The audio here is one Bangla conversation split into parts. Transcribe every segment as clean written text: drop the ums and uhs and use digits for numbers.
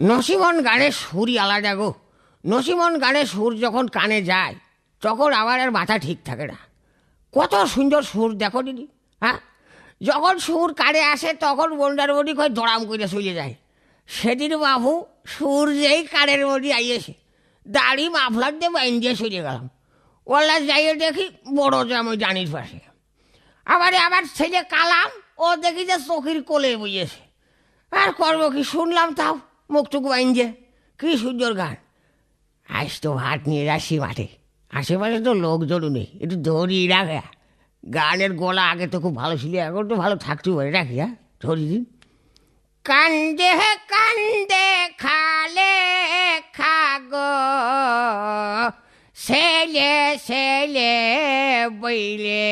নসিমন গানের সুরই আলাদা গো। নসিমন গানের সুর যখন কানে যায় তখন আমার আর মাথা ঠিক থাকে না। কত সুন্দর সুর দেখো দিদি। হ্যাঁ, যখন সুর কানে আসে তখন বন্ডার বডি কয় দড়াম করে চলে যায়। সেদিন বাবু সুর যেই কানের বডি আইয়েছে, দাড়ি মাফলার দিয়ে বাইন দিয়ে সরিয়ে গেলাম। ওলা যাইয়ে দেখি বড় জামাই জানির পাশে। আমার ছেলে কালাম, ও দেখি যে চোখের কোলে বইয়েছে। আর করবো কি, শুনলাম তাও মুখটুক বাইন যে কি সুন্দর গান। আজ তো ভাত নিয়ে যাচ্ছি মাঠে, আশেপাশে তো লোকজনও নেই, একটু ধরি রাখে। গানের গলা আগে তো খুব ভালো ছিল, এখন তো ভালো থাকতেও পারে, রাখি। হ্যাঁ, ধরি দিন। কান্দে কান্দে খালে খাগো ছেলে ছেলে বইলে,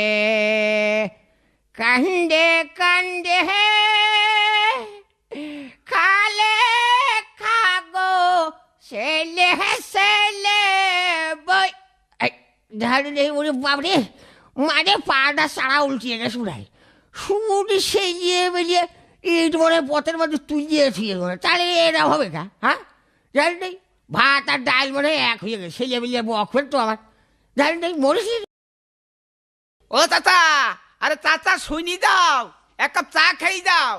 কান্দে কান্দে খালে খাগো ছেলে ছেলে বই। ধারে নেই ওরে বাবরে, মানে পাটা সারা উল্টিয়ে গেছে উড়াই। সুটি সেজিয়ে বেরিয়ে ইট মনে পথের মধ্যে তুলিয়ে থুয়ে গেল, তাহলে এরা হবে কা? হ্যাঁ, জানি নেই ভাত আর ডাল মনে এক হয়ে গেছে, ছেলে বেরিয়ে বক ফেলতো আমার, জানি নেই মরেছি। ও চাচা, আরে চাচা শুনি দাও, এক কাপ চা খেয়ে দাও।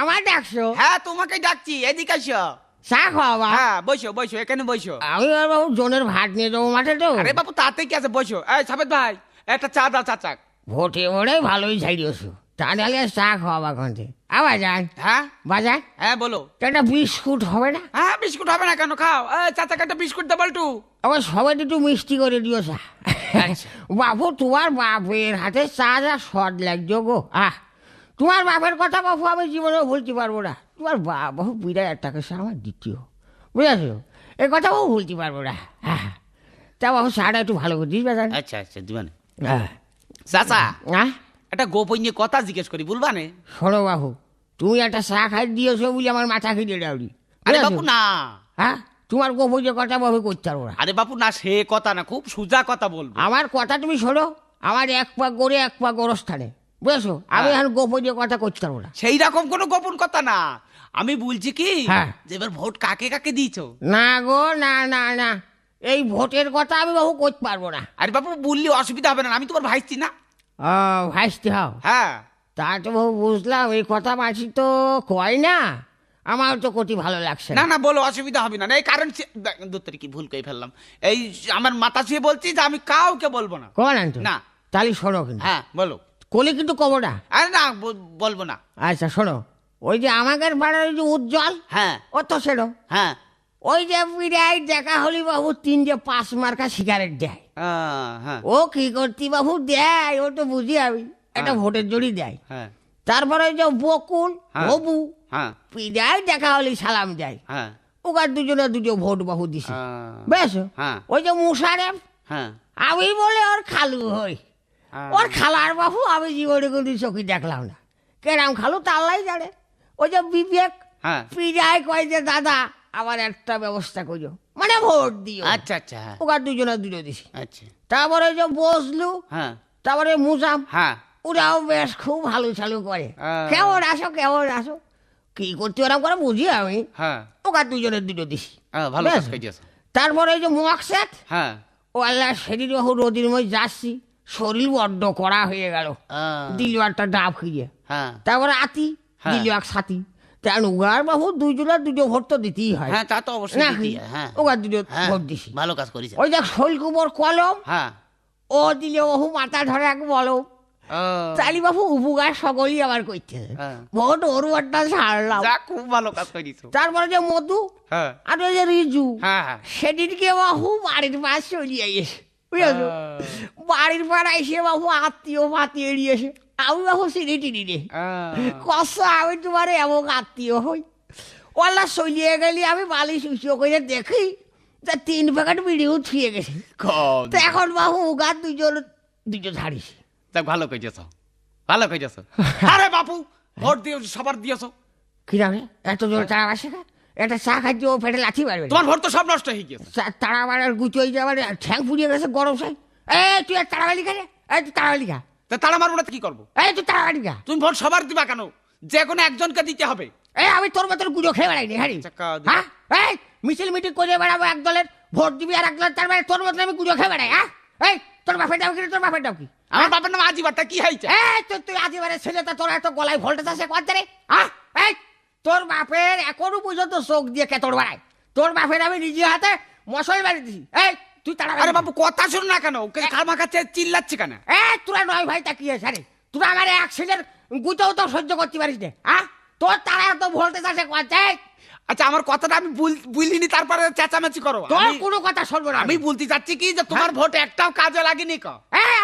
আমার ডাকছো? হ্যাঁ তোমাকে ডাকছি, এদিকে আসো। চা খাওয়া? হ্যাঁ বসো বসো, এখানে বসো। আমি আর বাবু জনের ভাত নিয়ে যাবো মাঠে তো। আরে বাবু তাতে কি আছে, বসো। এই সাবেদ ভাই, একটা চা দাও চাচা। ভোটে ভোটে ভালোই ছাড়িয়েছো, তা নাহলে চা খাওয়া কন্টে। আবার যান। হ্যাঁ বাজার হ্যাঁ বলো। একটা বিস্কুট হবে না? হ্যাঁ বিস্কুট হবে না কেন, খাও। চাচাকে একটা বিস্কুট দে বলটু। আবার সবাই একটু মিষ্টি করে দিও চা। বাবু তোমার বাপের হাতে চা যা স্বাদ লাগছে গো। তোমার বাপের কথা বাবু আমি জীবনেও ভুলতে পারবো না। তোমার বাবু বিরাট একটা সে আমার দ্বিতীয়, বুঝেছো? এই কথা বাবু ভুলতে পারবো না। তা বাবু চাটা একটু ভালো করে দিস বাজার। আচ্ছা আচ্ছা দিবান। চাচা একটা গোপন নিয়ে কথা জিজ্ঞেস করি, বলবা নে? শোনো বাবু, তুমি একটা চা খাই দিয়েছো বলে আমার মাথা খেয়ে ডাউরি। আরে বাবু না। হ্যাঁ, তোমার গোপন যে কথা বাবু করতে পারবো না। আরে বাবু না, সে কথা না, খুব সোজা কথা বলবো। আমার কথা তুমি শোনো, আমার এক পা গড়ে এক পা গোরস্থানে, বুঝেছো? আমি এখন গোপন যে কথা করতে পারবো না। সেই রকম কোনো গোপন কথা না, আমি বলছি কি হ্যাঁ, যে এবার ভোট কাকে কাকে দিয়েছো? না গো, না না না, এই ভোটের কথা আমি বাবু করতে পারবো না। আরে বাবু বললে অসুবিধা হবে না, আমি তোমার ভাইছি না। ভাসতে হও? হ্যাঁ তা তো বাবু বুঝলাম, এই কথা মাছি তো কয় না, আমার তো কটি ভালো লাগছে না না বলো, অসুবিধা হবে না। এই কারণ দু তারিখ কি ভুল করে ফেললাম, এই আমার মাথা ছুঁয়ে বলছি যে আমি কাউকে বলবো না। কমান তো না, তাহলে শোনো কিন্তু। হ্যাঁ বলো। কোলে কিন্তু কব না। আরে না বলবো না। আচ্ছা শোনো, ওই যে আমাদের পাড়ার ওই যে উজ্জ্বল, হ্যাঁ ও তো সেরো, হ্যাঁ ওই যে বিরাট দেখা হলি বাবু 3 5 মার্কা সিগারেট দেয়। হ্যাঁ ও কি করতি বাবু দেয়, ও তো বুঝি আমি, একটা ভোটের জড়ি দেয়। হ্যাঁ তারপরে ওই যে বকুল হবু হ্যাঁ বিরাট দেখা হলি সালাম দেয়। হ্যাঁ ওকার দুজনে দুটো ভোট বাবু দিছি, বেশ। হ্যাঁ ওই যে মুশারেফ, হ্যাঁ আমি বলে ওর খালু হই। ওর খালার বাবু আমি জীবনে কিন্তু চোখে দেখলাম না, কেরাম খালু তাল্লাই জানে। ওই যে বিবেক পিড়ায় কয় যে দাদা আমার একটা ব্যবস্থা করো, মানে ভোট দিও। আচ্ছা আচ্ছা ওকার দুজনে দুটো দিছি। আচ্ছা তারপরে ওই যে বসলু, হ্যাঁ তারপরে মুজাম, হ্যাঁ ওরাও বেশ খুব ভালো চালু করে। কেমন আসো কেমন আসো, কি করতে ওরকম করে বুঝি আমি। হ্যাঁ ওকার দুজনের দুটো দিছি। ভালো কাজ করেছো। তারপরে ওই যে মোয়াকসেট, হ্যাঁ ও আল্লাহ সেদিন বহু রোদির মধ্যে যাচ্ছি, শরীর বড্ড কড়া হয়ে গেল, দিল একটা ডাব খেয়ে। তারপরে আতি দিল এক সাথী, তেন উগার বাবু দুইজনের দুটো ভোট তো দিতেই হয়। হ্যাঁ তা তো অবশ্যই, ওগার দুটো ভোট দিছি। ভালো কাজ করেছে। ওই দেখ শৈলকুমার কলম, হ্যাঁ ও দিলে বহু মাথা ধরে এক বলম। তালি বাবু উপকার সকলই আবার করছে, ভোট ওর একটা ছাড়লাম। খুব ভালো কাজ করেছো। তারপরে যে মধু আর ওই যে রিজু, সেদিনকে বাবু বাড়ির পাশ চলিয়ে এসে, বুঝেছো? বাড়ির পাড়া এসে বাবু আত্মীয় ফাতি এড়িয়েছে। আমি বাবু চিনি টিনি রে, কষ্ট আমি তোমার এমন আত্মীয় হই। ওলা চলিয়ে গেলি আমি বালি শুষিয়ে করে দেখি যে 3 প্যাকেট বিড়িও ছুঁয়ে গেছে। তো এখন বাবু উগার দুজন ছাড়িস। ভালো করেছো, ভালো করেছো। আরে বাপু ভোট দিয়েছো, সবার দিয়েছো। কি জানে এত জোর তারা আসে, একটা চা খাইতে ও পেটে লাথি মারবে। তোমার ভোট তো সব নষ্ট হয়ে গেছে। তারা মারার গুচোই যাবার ঠ্যাং ফুরিয়ে গেছে গরম চাই। তুই আর তাড়াবাড়ি খা রে, তুই তাড়াবাড়ি খা। তাড়া মারবো না কি করবো? তুই তাড়াবাড়ি খা। তুমি ভোট সবার দিবা কেন? যে কোনো একজনকে দিতে হবে। এই আমি তোর মতন গুজো খেয়ে বেড়াইনি হ্যাঁ আচ্ছা, কাও দিবি। হ্যাঁ এই মিছিল মিটিং করে বেড়াবো এক দলের ভোট দিবি আর এক দলের, তার মানে তোর মতন আমি গুজো খেয়ে বেড়াই। হ্যাঁ এই তোর বাপের দাও কি রে, তোর বাপের দাও কি? আমার বাবার নাম আজিবারটা কি হয়েছে? এই তুই আজিবারে ছেলে তা তোর এত গলায় ভোল্টেজ আছে কত রে? হ্যাঁ এই তোর বাপের এখনো পর্যন্ত চোখ দিয়ে কেতর বাড়ায়। তোর বাপের আমি নিজে হাতে মশল বাড়ি দিছি। এই তুই তারা আরে বাবু কথা শুন না কেন, খামা কাছে চিল্লাচ্ছে কেন? তোরা নয় ভাই তাকিয়ে সারে, তোরা আমার অ্যাক্সিডেন্ট গুতেও তো সহ্য করতে পারিস না। হ্যাঁ তোর তারা এত ভোল্টেজ আছে কত? আচ্ছা আমার কথাটা আমি বুঝলিনি, তারপরে চেঁচামেচি করো। তোর আমি- কোনো কথা শুনবো না আমি বলতে চাচ্ছি কি যে তোমার ভোট একটাও কাজে লাগেনি ক।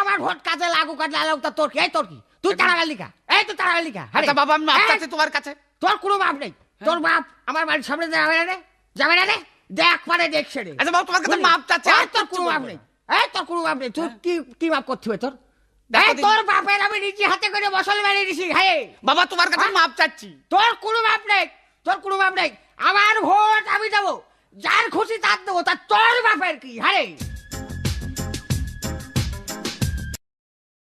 আমার ভোট কাজে লাগুক আর না লাগুক তা তোর কি? এই তোর কি? তুই তারা লিখা, এই তুই তারা লিখা। আচ্ছা বাবা আমি মাপ চাচ্ছি তোমার কাছে। তোর কোনো বাপ নেই। তোর বাপ আমার বাড়ির সামনে যাবে না রে, যাবে না রে, দেখ পারে দেখছে রে। আচ্ছা বাবা তোমার কাছে মাপ চাচ্ছি। আর তোর কিচ্ছু কোনো বাপ বলবো নেই। না। তোর কোনো বাপ নেই। তুই কি মাপ করতে হবে তোর? দেখো দিদি। তোর বাপের আমি নিজে হাতে করে মশল বানিয়ে দিছি। হ্যাঁ বাবা তোমার কাছে মাপ চাচ্ছি। তোর কোনো বাপ নেই, তোর কোনো বাপ নেই। আমার ভোট আমি দেবো, যার খুশি তার দেবো, তা তোর বাপের কি? হ্যাঁ